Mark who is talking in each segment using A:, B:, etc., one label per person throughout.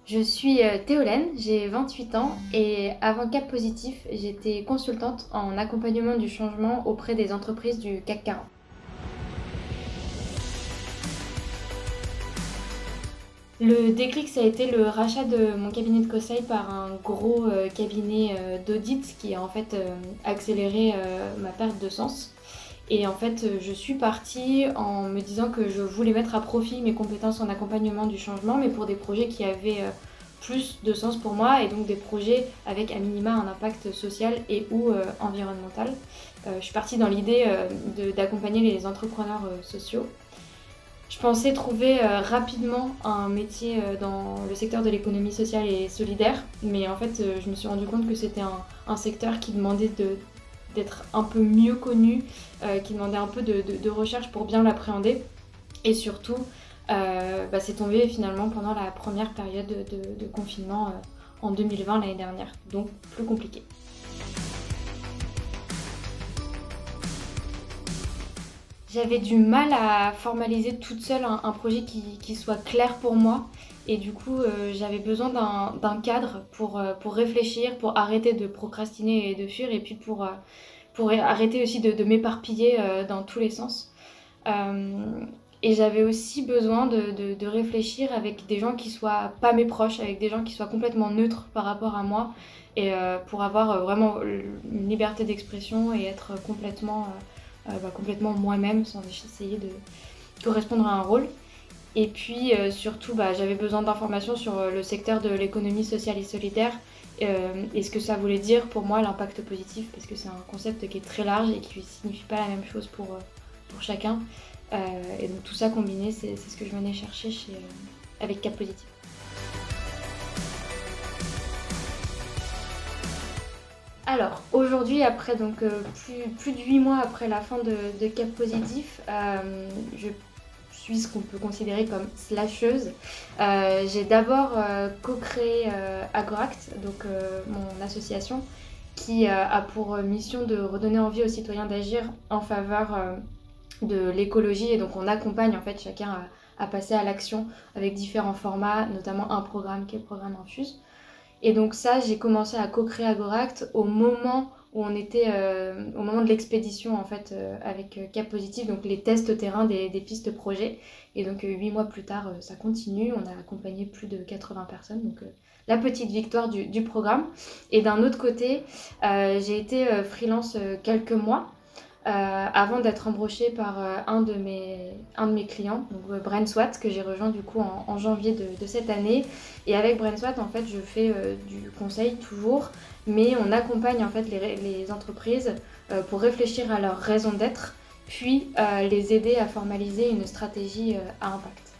A: Je suis Théolène, j'ai 28 ans et avant Cap Positif, j'étais consultante en accompagnement du changement auprès des entreprises du CAC 40. Le déclic, ça a été le rachat de mon cabinet de conseil par un gros cabinet d'audit qui a en fait accéléré ma perte de sens. Et en fait, je suis partie en me disant que je voulais mettre à profit mes compétences en accompagnement du changement, mais pour des projets qui avaient plus de sens pour moi, et donc des projets avec à minima un impact social et ou environnemental. Je suis partie dans l'idée d'accompagner les entrepreneurs sociaux. Je pensais trouver rapidement un métier dans le secteur de l'économie sociale et solidaire, mais en fait, je me suis rendu compte que c'était un secteur qui demandait d'être un peu mieux connu, qui demandait un peu de recherche pour bien l'appréhender. Et surtout, c'est tombé finalement pendant la première période de confinement en 2020, l'année dernière, donc plus compliqué. J'avais du mal à formaliser toute seule un projet qui soit clair pour moi. Et du coup, j'avais besoin d'un cadre pour réfléchir, pour arrêter de procrastiner et de fuir, et puis pour arrêter aussi de m'éparpiller dans tous les sens. Euh, et j'avais aussi besoin de réfléchir avec des gens qui soient pas mes proches, avec des gens qui soient complètement neutres par rapport à moi, et pour avoir vraiment une liberté d'expression et être complètement moi-même sans essayer de correspondre à un rôle. Et puis surtout, j'avais besoin d'informations sur le secteur de l'économie sociale et solidaire et ce que ça voulait dire pour moi l'impact positif, parce que c'est un concept qui est très large et qui ne signifie pas la même chose pour chacun. Et donc tout ça combiné, c'est ce que je venais chercher avec Cap Positif. Alors, aujourd'hui, après donc plus de 8 mois après la fin de Cap Positif, je suis ce qu'on peut considérer comme slasheuse. J'ai d'abord co-créé Agoract, donc mon association, qui a pour mission de redonner envie aux citoyens d'agir en faveur de l'écologie. Et donc on accompagne en fait chacun à passer à l'action avec différents formats, notamment un programme qui est le programme Infuse. Et donc ça, j'ai commencé à co-créer Agoract au moment où on était au moment de l'expédition en fait avec Cap Positif, donc les tests terrain des pistes projets. Et donc 8 mois plus tard, ça continue. On a accompagné plus de 80 personnes, donc la petite victoire du programme. Et d'un autre côté, j'ai été freelance quelques mois avant d'être embauchée par un de mes clients, donc BrainSwat, que j'ai rejoint du coup en janvier de cette année. Et avec BrainSwat, en fait, je fais du conseil toujours, mais on accompagne en fait les entreprises pour réfléchir à leur raison d'être, puis les aider à formaliser une stratégie à impact.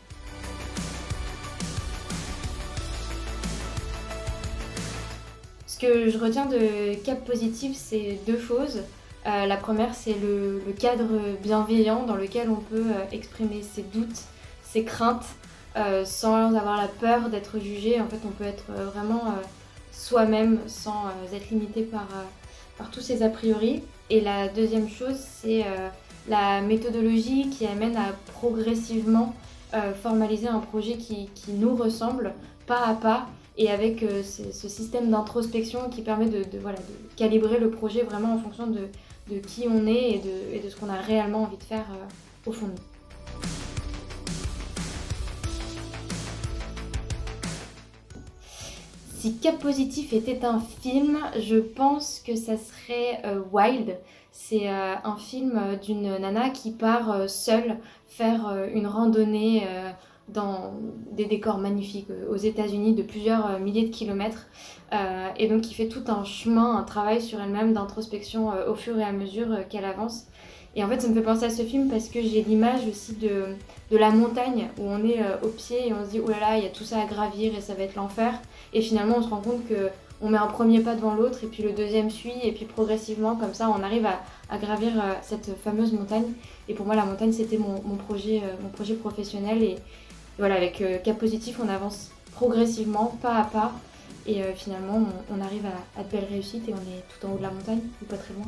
A: Ce que je retiens de Cap Positif, c'est deux choses. La première, c'est le cadre bienveillant dans lequel on peut exprimer ses doutes, ses craintes, sans avoir la peur d'être jugé. En fait, on peut être vraiment soi-même sans être limité par tous ces a priori. Et la deuxième chose, c'est la méthodologie qui amène à progressivement formaliser un projet qui nous ressemble, pas à pas, et avec ce système d'introspection qui permet de calibrer le projet vraiment en fonction de qui on est et de ce qu'on a réellement envie de faire au fond de nous. Si Cap Positif était un film, je pense que ça serait Wild. C'est un film d'une nana qui part seule faire une randonnée dans des décors magnifiques aux États-Unis de plusieurs milliers de kilomètres. Et donc qui fait tout un chemin, un travail sur elle-même d'introspection au fur et à mesure qu'elle avance. Et en fait, ça me fait penser à ce film parce que j'ai l'image aussi de la montagne où on est au pied et on se dit oh là là, il y a tout ça à gravir et ça va être l'enfer. Et finalement, on se rend compte que on met un premier pas devant l'autre et puis le deuxième suit et puis progressivement, comme ça, on arrive à gravir cette fameuse montagne. Et pour moi, la montagne, c'était mon projet professionnel. Et voilà, avec Cap Positif, on avance progressivement, pas à pas. Et finalement, on arrive à de belles réussites et on est tout en haut de la montagne, ou pas très loin.